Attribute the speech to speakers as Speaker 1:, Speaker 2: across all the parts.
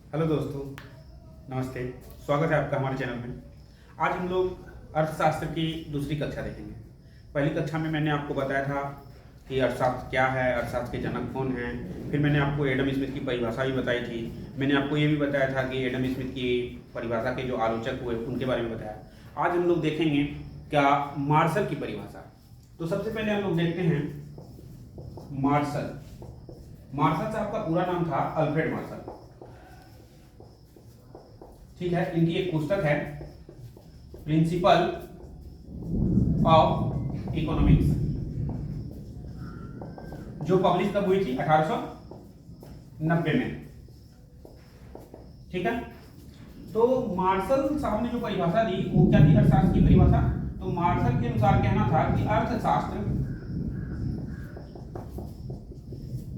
Speaker 1: Hello दोस्तों, नमस्ते। स्वागत है आपका हमारे चैनल में। आज हम लोग अर्थशास्त्र की दूसरी कक्षा देखेंगे। पहली कक्षा में मैंने आपको बताया था कि अर्थशास्त्र क्या है, अर्थशास्त्र के जनक कौन हैं। फिर मैंने आपको एडम स्मिथ की परिभाषा भी बताई थी। मैंने आपको ये भी बताया था कि एडम स्मिथ की परिभाषा के जो आलोचक हुए उनके बारे में बताया। आज हम लोग देखेंगे क्या मार्शल की परिभाषा। तो सबसे पहले हम लोग देखते हैं मार्शल। मार्शल साहब का पूरा नाम था अल्फ्रेड मार्शल। ठीक है, इनकी एक पुस्तक है प्रिंसिपल ऑफ इकोनॉमिक्स, जो पब्लिश कब हुई थी? 1890 में। ठीक है, तो मार्शल साहब ने जो परिभाषा दी वो क्या थी? अर्थशास्त्र की परिभाषा। तो मार्शल के अनुसार कहना था कि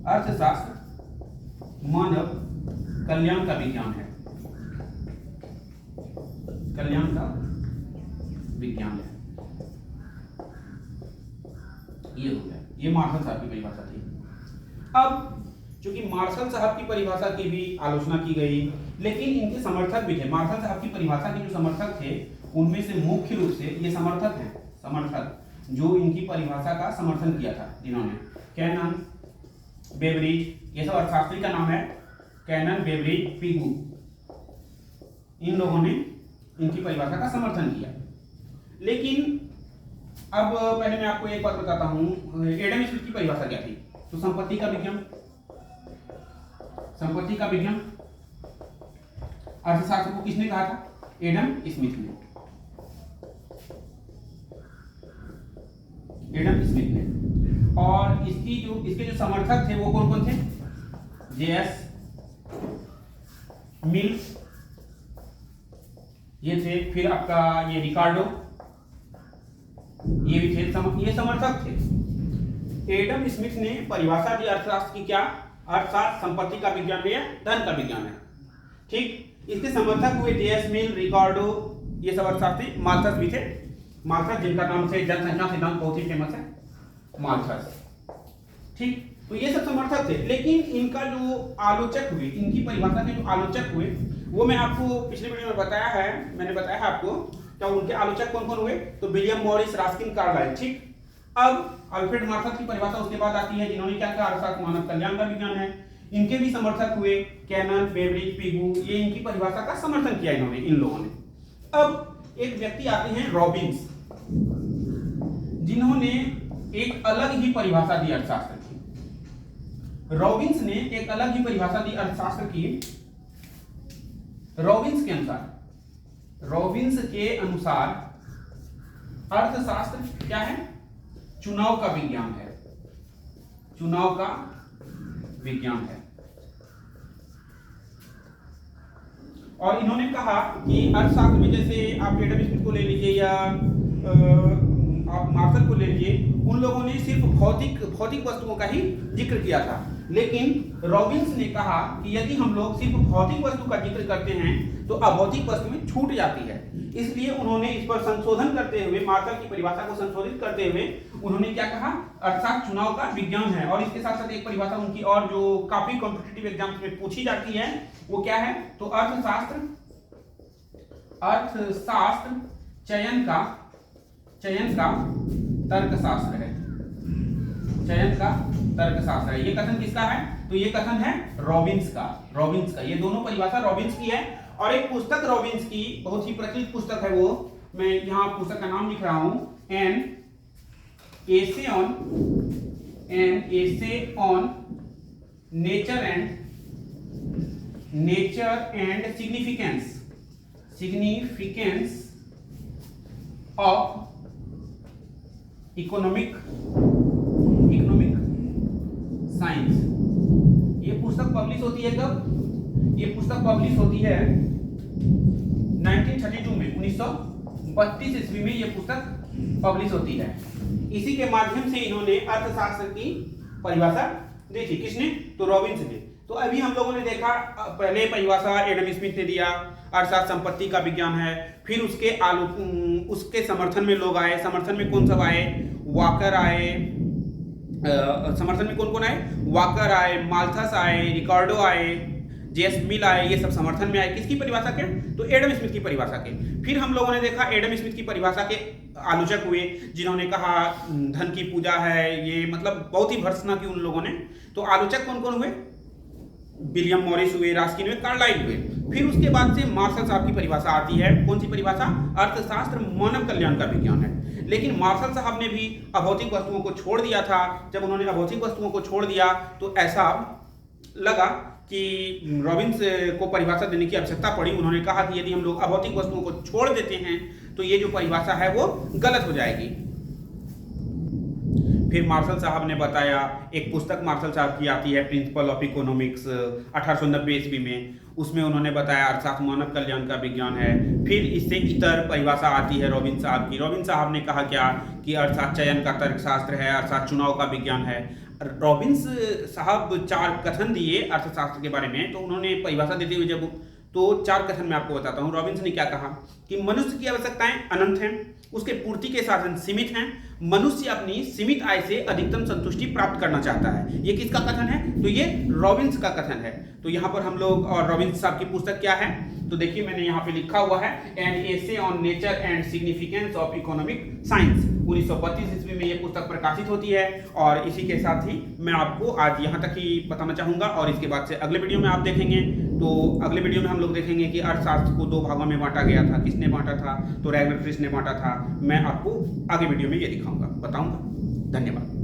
Speaker 1: अर्थशास्त्र मानव कल्याण का विज्ञान है। कल्याण का विज्ञान है। ये हो गया, ये मार्शल साहब की परिभाषा थी। अब चूंकि मार्शल साहब की परिभाषा की भी आलोचना की गई, लेकिन इनके समर्थक भी थे। मार्शल साहब की परिभाषा के जो समर्थक थे उनमें से मुख्य रूप से ये समर्थक हैं, समर्थक जो इनकी परिभाषा का समर्थन किया था, जिन्होंने कैनन, बेवरिज, ये सब अर्थशास्त्री का नाम है, कैनन, बेवरिज, पिगू, इन लोगों ने इनकी परिभाषा का समर्थन किया। लेकिन अब पहले मैं आपको एक बात बताता हूं, एडम स्मिथ की परिभाषा क्या थी? तो संपत्ति का विज्ञान, संपत्ति का विज्ञान अर्थशास्त्र को किसने कहा था? एडम स्मिथ ने। एडम स्मिथ ने। और इसके जो समर्थक थे वो कौन कौन थे? जेएस मिल, ये थे। फिर आपका ये रिकार्डो, ये भी थे, ये समर्थक थे। एडम स्मिथ ने परिभाषा दी अर्थशास्त्र की क्या? अर्थशास्त्र संपत्ति का विज्ञान है या धन का विज्ञान है। ठीक, इसके समर्थक हुए जेएस मिल, रिकार्डो, ये सब अर्थशास्त्री। माल्थस भी थे, माल्थस जिनका नाम से जनसंख्या सिद्धांत बहुत ही फेमस है, माल्थस। ठीक, तो ये सब समर्थक थे। लेकिन इनका जो आलोचक हुए, इनकी परिभाषा के जो आलोचक हुए, वो मैं आपको पिछले वीडियो में बताया है। मैंने बताया है आपको क्या उनके आलोचक कौन कौन हुए? तो विलियम मॉरिस, रस्किन, कार्लाइल। ठीक, अब अल्फ्रेड मार्शल की परिभाषा उसके बाद आती है, जिन्होंने क्या कहा? अर्थशास्त्र मानव कल्याण का विज्ञान है। इनके भी समर्थक हुए कैनन, बेवरिज, पिगू, ये इनकी परिभाषा का समर्थन किया इन्होंने, इन लोगों ने। अब एक व्यक्ति आते हैं रॉबिन्स, जिन्होंने एक अलग ही परिभाषा दी अर्थशास्त्र की। रॉबिन्स ने एक अलग ही परिभाषा दी अर्थशास्त्र की। रॉबिन्स के अनुसार अर्थशास्त्र क्या है? चुनाव का विज्ञान है। चुनाव का विज्ञान है। और इन्होंने कहा कि अर्थशास्त्र में, जैसे आप एडम स्मिथ को ले लीजिए या आप मार्शल को ले लीजिए, उन लोगों ने सिर्फ भौतिक वस्तुओं का ही जिक्र किया था। लेकिन रॉबिन्स ने कहा कि यदि हम लोग सिर्फ भौतिक वस्तु का जिक्र करते हैं तो अभौतिक वस्तु में छूट जाती है। इसलिए उन्होंने इस पर संशोधन करते हुए, मार्शल की परिभाषा को संशोधित करते हुए, उन्होंने क्या कहा? अर्थशास्त्र चुनाव का विज्ञान है। और इसके साथ साथ एक परिभाषा उनकी और जो काफी कॉम्पिटिटिव एग्जाम्स में पूछी जाती है, वो क्या है? तो अर्थशास्त्र चयन का तर्कशास्त्र है। चयन का तर्कशास्त्र है। ये कथन किसका है? तो ये कथन है रॉबिन्स का। ये दोनों परिभाषा रॉबिन्स की है। और एक पुस्तक रॉबिन्स की बहुत ही प्रचलित पुस्तक है, वो मैं यहां पुस्तक का नाम लिख रहा हूं, an essay on nature and significance of economic science. ये पुस्तक पब्लिश होती है कब? ये पुस्तक पब्लिश होती है 1932 में, 1932 ईस्वी में ये पुस्तक पब्लिश होती है। इसी के माध्यम से इन्होंने अर्थशास्त्र की परिभाषा दी थी। किसने? तो रॉबिन्स ने। तो अभी हम लोगों ने देखा, पहले परिभाषा एडम स्मिथ ने दिया, अर्थशास्त्र संपत्ति का विज्ञान है। फिर उसके समर्थन में लोग आए। समर्थन में कौन सब आए? वॉकर आए, समर्थन में कौन कौन आए? वॉकर आए, माल्थस आए, रिकार्डो आए, जेएस मिल आए, ये सब समर्थन में आए, किसकी परिभाषा के? तो एडम स्मिथ की परिभाषा के। फिर हम लोगों ने देखा एडम स्मिथ की परिभाषा के आलोचक हुए जिन्होंने कहा धन की पूजा है, ये मतलब बहुत ही भर्त्सना की उन लोगों ने। तो आलोचक कौन कौन हुए? विलियम मॉरिस हुए, रास्किन हुए, कार्लाइल हुए। फिर उसके बाद से मार्शल साहब की परिभाषा आती है। कौन सी परिभाषा? अर्थशास्त्र मानव कल्याण का विज्ञान है। लेकिन मार्शल साहब ने भी अभौतिक वस्तुओं को छोड़ दिया था। जब उन्होंने अभौतिक वस्तुओं को छोड़ दिया तो ऐसा लगा कि रॉबिन्स को परिभाषा देने की आवश्यकता पड़ी। उन्होंने कहा कि यदि हम लोग अभौतिक वस्तुओं को छोड़ देते हैं तो ये जो परिभाषा है वो गलत हो जाएगी। फिर मार्शल साहब ने बताया, एक पुस्तक मार्शल साहब की आती है प्रिंसिपल ऑफ इकोनॉमिक्स 1890 ईस्वी में, उसमें उन्होंने बताया अर्थशास्त्र मानव कल्याण का विज्ञान है। फिर इससे इतर परिभाषा आती है रॉबिन साहब की। रॉबिन साहब ने कहा क्या कि अर्थशास्त्र चयन का तर्कशास्त्र है, अर्थशास्त्र चुनाव का विज्ञान है। रॉबिन्स साहब 4 कथन दिए अर्थशास्त्र के बारे में। तो उन्होंने परिभाषा देते हुए जब तो 4 कथन मैं आपको बताता हूँ। रॉबिन्स ने क्या कहा कि मनुष्य की आवश्यकताएं अनंत हैं, उसके पूर्ति के साधन सीमित हैं, मनुष्य अपनी सीमित आय से अधिकतम संतुष्टि प्राप्त करना चाहता है। ये किसका कथन है? तो ये रॉबिन्स का कथन है। तो यहाँ पर हम लोग, और रॉबिन्स साहब की पुस्तक क्या है तो देखिए मैंने यहाँ पे लिखा हुआ है an essay on nature and significance of economic science. 1932 ईस्वी में ये पुस्तक प्रकाशित होती है। और इसी के साथ ही मैं आपको आज यहाँ तक ही बताना चाहूँगा, और इसके बाद से अगले वीडियो में आप देखेंगे। तो अगले वीडियो में हम लोग देखेंगे कि अर्थशास्त्र को 2 भागों में बांटा गया था। किसने बांटा था? तो रैगनर फ्रिश ने बांटा था। मैं आपको आगे वीडियो में ये दिखाऊंगा, बताऊंगा। धन्यवाद।